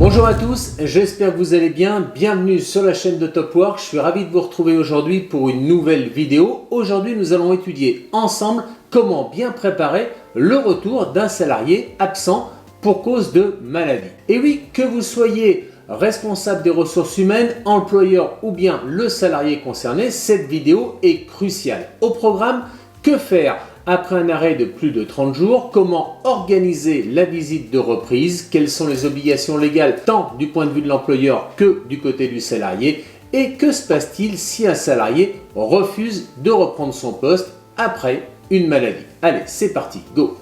Bonjour à tous, j'espère que vous allez bien. Bienvenue sur la chaîne de Top Work. Je suis ravi de vous retrouver aujourd'hui pour une nouvelle vidéo. Aujourd'hui, nous allons étudier ensemble comment bien préparer le retour d'un salarié absent pour cause de maladie. Et oui, que vous soyez responsable des ressources humaines, employeur ou bien le salarié concerné, cette vidéo est cruciale. Au programme, que faire après un arrêt de plus de 30 jours, comment organiser la visite de reprise, quelles sont les obligations légales tant du point de vue de l'employeur que du côté du salarié et que se passe-t-il si un salarié refuse de reprendre son poste après une maladie. Allez, c'est parti, go!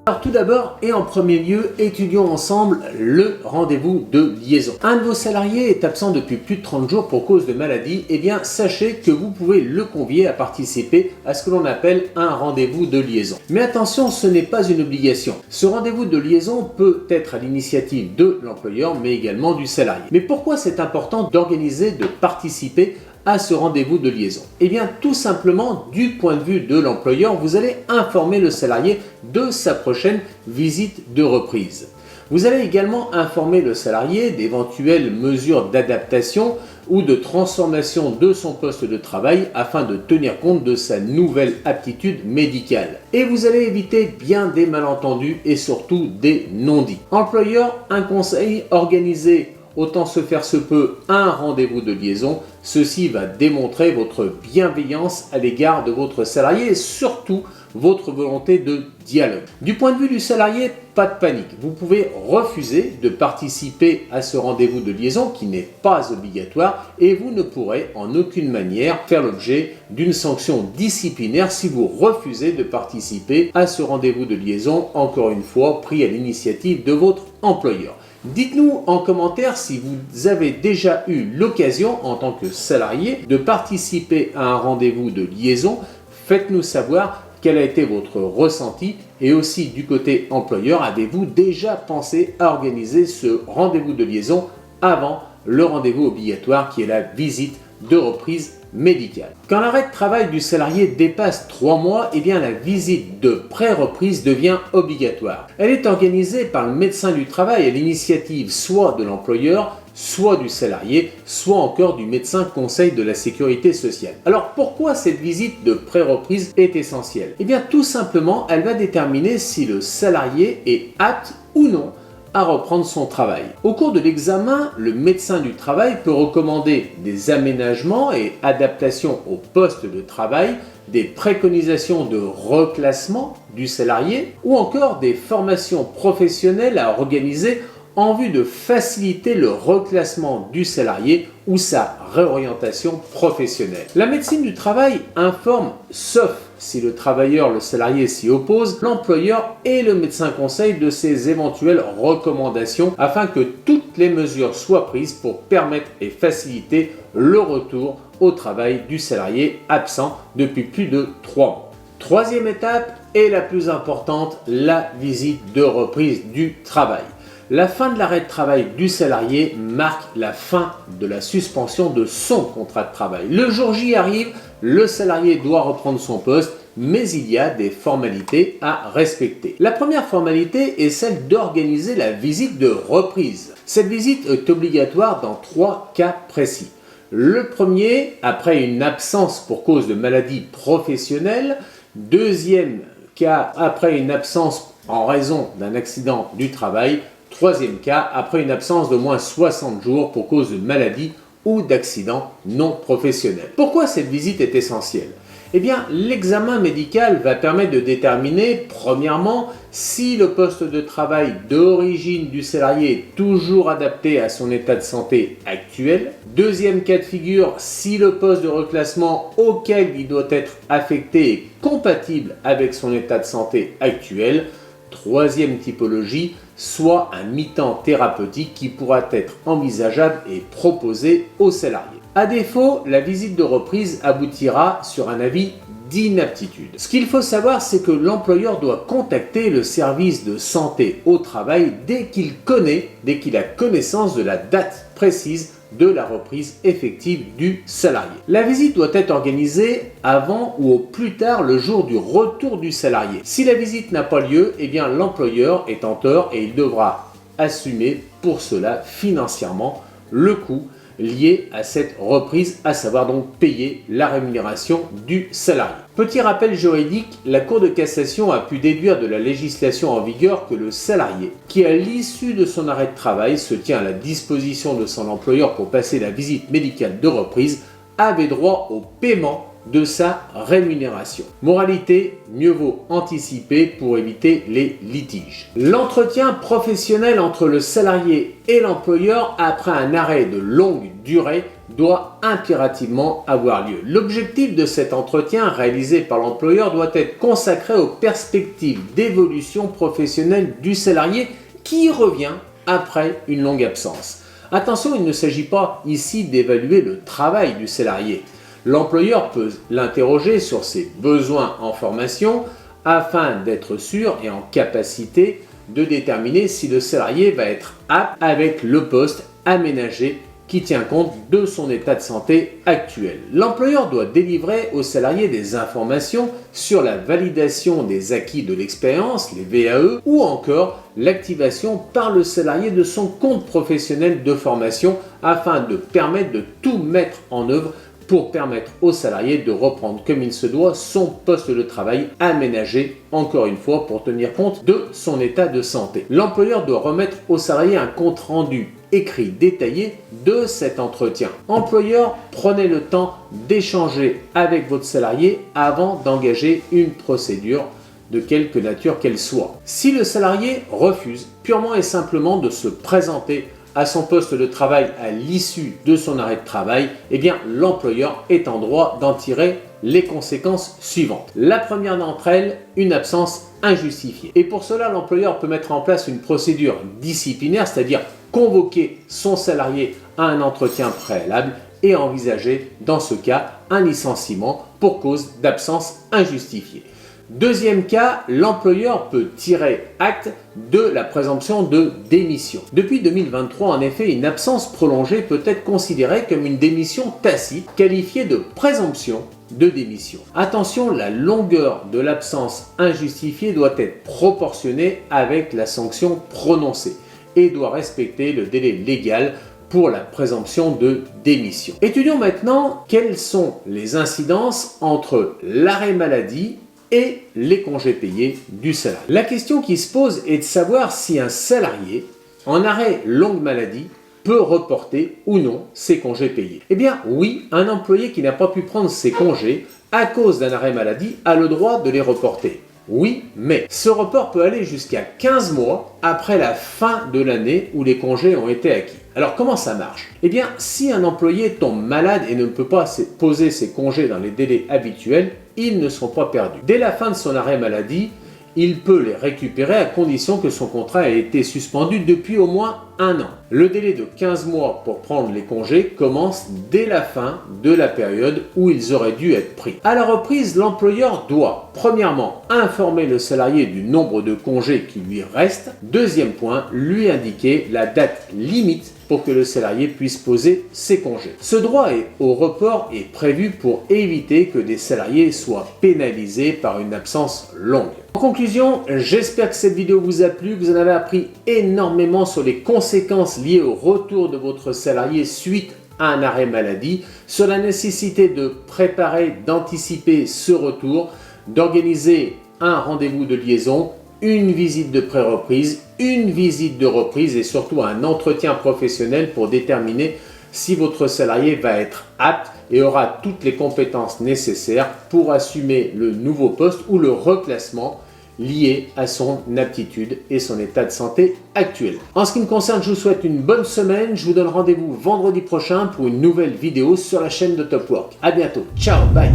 Alors tout d'abord et en premier lieu, étudions ensemble le rendez-vous de liaison. Un de vos salariés est absent depuis plus de 30 jours pour cause de maladie, et bien sachez que vous pouvez le convier à participer à ce que l'on appelle un rendez-vous de liaison. Mais attention, ce n'est pas une obligation. Ce rendez-vous de liaison peut être à l'initiative de l'employeur mais également du salarié. Mais pourquoi c'est important d'organiser, de participer à ce rendez-vous de liaison? Eh bien tout simplement du point de vue de l'employeur, vous allez informer le salarié de sa prochaine visite de reprise. Vous allez également informer le salarié d'éventuelles mesures d'adaptation ou de transformation de son poste de travail afin de tenir compte de sa nouvelle aptitude médicale. Et vous allez éviter bien des malentendus et surtout des non-dits. Employeur, un conseil, organisé autant se faire se peut un rendez-vous de liaison. Ceci va démontrer votre bienveillance à l'égard de votre salarié et surtout votre volonté de dialogue. Du point de vue du salarié, pas de panique. Vous pouvez refuser de participer à ce rendez-vous de liaison qui n'est pas obligatoire et vous ne pourrez en aucune manière faire l'objet d'une sanction disciplinaire si vous refusez de participer à ce rendez-vous de liaison, encore une fois pris à l'initiative de votre employeur. Dites-nous en commentaire si vous avez déjà eu l'occasion en tant que salarié de participer à un rendez-vous de liaison. Faites-nous savoir quel a été votre ressenti et aussi du côté employeur, avez-vous déjà pensé à organiser ce rendez-vous de liaison avant le rendez-vous obligatoire qui est la visite de reprise médicale. Quand l'arrêt de travail du salarié dépasse 3 mois, eh bien la visite de pré-reprise devient obligatoire. Elle est organisée par le médecin du travail à l'initiative soit de l'employeur, soit du salarié, soit encore du médecin conseil de la sécurité sociale. Alors pourquoi cette visite de pré-reprise est essentielle? Eh bien tout simplement, elle va déterminer si le salarié est apte ou non à reprendre son travail. Au cours de l'examen, le médecin du travail peut recommander des aménagements et adaptations au poste de travail, des préconisations de reclassement du salarié ou encore des formations professionnelles à organiser en vue de faciliter le reclassement du salarié ou sa réorientation professionnelle. La médecine du travail informe, sauf si le travailleur, le salarié s'y oppose, l'employeur et le médecin conseil de ces éventuelles recommandations afin que toutes les mesures soient prises pour permettre et faciliter le retour au travail du salarié absent depuis plus de 3 mois. Troisième étape et la plus importante, la visite de reprise du travail. La fin de l'arrêt de travail du salarié marque la fin de la suspension de son contrat de travail. Le jour J arrive, le salarié doit reprendre son poste, mais il y a des formalités à respecter. La première formalité est celle d'organiser la visite de reprise. Cette visite est obligatoire dans 3 cas précis. Le premier, après une absence pour cause de maladie professionnelle. Deuxième cas, après une absence en raison d'un accident du travail. Troisième cas, après une absence d'au moins 60 jours pour cause de maladie ou d'accident non professionnel. Pourquoi cette visite est essentielle? Eh bien, l'examen médical va permettre de déterminer, premièrement, si le poste de travail d'origine du salarié est toujours adapté à son état de santé actuel. Deuxième cas de figure, si le poste de reclassement auquel il doit être affecté est compatible avec son état de santé actuel. Troisième typologie, soit un mi-temps thérapeutique qui pourra être envisageable et proposé aux salariés. À défaut, la visite de reprise aboutira sur un avis d'inaptitude. Ce qu'il faut savoir, c'est que l'employeur doit contacter le service de santé au travail dès qu'il a connaissance de la date précise de la reprise effective du salarié. La visite doit être organisée avant ou au plus tard le jour du retour du salarié. Si la visite n'a pas lieu, eh bien l'employeur est en tort et il devra assumer pour cela financièrement le coût lié à cette reprise, à savoir donc payer la rémunération du salarié. Petit rappel juridique, la Cour de cassation a pu déduire de la législation en vigueur que le salarié, qui à l'issue de son arrêt de travail se tient à la disposition de son employeur pour passer la visite médicale de reprise, avait droit au paiement de sa rémunération. Moralité, mieux vaut anticiper pour éviter les litiges. L'entretien professionnel entre le salarié et l'employeur après un arrêt de longue durée doit impérativement avoir lieu. L'objectif de cet entretien réalisé par l'employeur doit être consacré aux perspectives d'évolution professionnelle du salarié qui revient après une longue absence. Attention, il ne s'agit pas ici d'évaluer le travail du salarié. L'employeur peut l'interroger sur ses besoins en formation afin d'être sûr et en capacité de déterminer si le salarié va être apte avec le poste aménagé qui tient compte de son état de santé actuel. L'employeur doit délivrer au salarié des informations sur la validation des acquis de l'expérience, les VAE, ou encore l'activation par le salarié de son compte professionnel de formation afin de permettre de tout mettre en œuvre pour permettre au salarié de reprendre comme il se doit son poste de travail aménagé, encore une fois, pour tenir compte de son état de santé. L'employeur doit remettre au salarié un compte rendu écrit détaillé de cet entretien. Employeur, prenez le temps d'échanger avec votre salarié avant d'engager une procédure de quelque nature qu'elle soit. Si le salarié refuse purement et simplement de se présenter à son poste de travail à l'issue de son arrêt de travail, eh bien l'employeur est en droit d'en tirer les conséquences suivantes. La première d'entre elles, une absence injustifiée. Et pour cela, l'employeur peut mettre en place une procédure disciplinaire, c'est-à-dire convoquer son salarié à un entretien préalable et envisager dans ce cas un licenciement pour cause d'absence injustifiée. Deuxième cas, l'employeur peut tirer acte de la présomption de démission. Depuis 2023, en effet, une absence prolongée peut être considérée comme une démission tacite, qualifiée de présomption de démission. Attention, la longueur de l'absence injustifiée doit être proportionnée avec la sanction prononcée et doit respecter le délai légal pour la présomption de démission. Étudions maintenant quelles sont les incidences entre l'arrêt maladie et les congés payés du salarié. La question qui se pose est de savoir si un salarié en arrêt longue maladie peut reporter ou non ses congés payés. Eh bien oui, un employé qui n'a pas pu prendre ses congés à cause d'un arrêt maladie a le droit de les reporter. Oui, mais ce report peut aller jusqu'à 15 mois après la fin de l'année où les congés ont été acquis. Alors comment ça marche? Eh bien, si un employé tombe malade et ne peut pas poser ses congés dans les délais habituels, ils ne sont pas perdus. Dès la fin de son arrêt maladie, il peut les récupérer à condition que son contrat ait été suspendu depuis au moins 1 an. Le délai de 15 mois pour prendre les congés commence dès la fin de la période où ils auraient dû être pris. À la reprise, l'employeur doit, premièrement, informer le salarié du nombre de congés qui lui restent. Deuxième point, lui indiquer la date limite pour que le salarié puisse poser ses congés. Ce droit au report est prévu pour éviter que des salariés soient pénalisés par une absence longue. En conclusion, j'espère que cette vidéo vous a plu, que vous en avez appris énormément sur les conséquences liées au retour de votre salarié suite à un arrêt maladie, sur la nécessité de préparer, d'anticiper ce retour, d'organiser un rendez-vous de liaison, une visite de pré-reprise, une visite de reprise et surtout un entretien professionnel pour déterminer si votre salarié va être apte et aura toutes les compétences nécessaires pour assumer le nouveau poste ou le reclassement lié à son aptitude et son état de santé actuel. En ce qui me concerne, je vous souhaite une bonne semaine. Je vous donne rendez-vous vendredi prochain pour une nouvelle vidéo sur la chaîne de Top Work. À bientôt. Ciao, bye.